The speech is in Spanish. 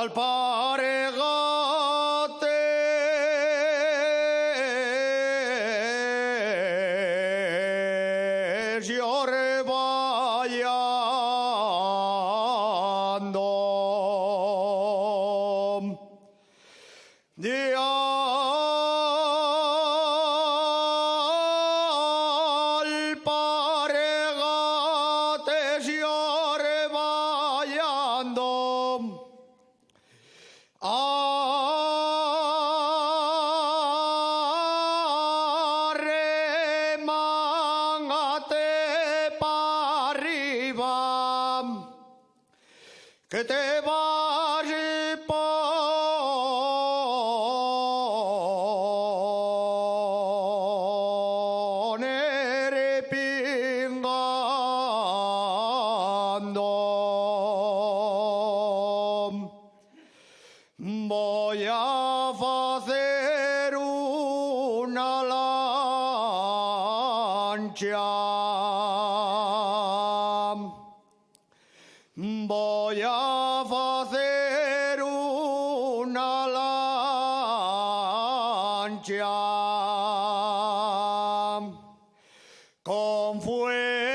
alpargates yo rebayando de alpargates yo rebayando arremángate para arriba, que te vas a poner pingando. Voy a hacer una lancha. Voy a hacer una lancha con fuego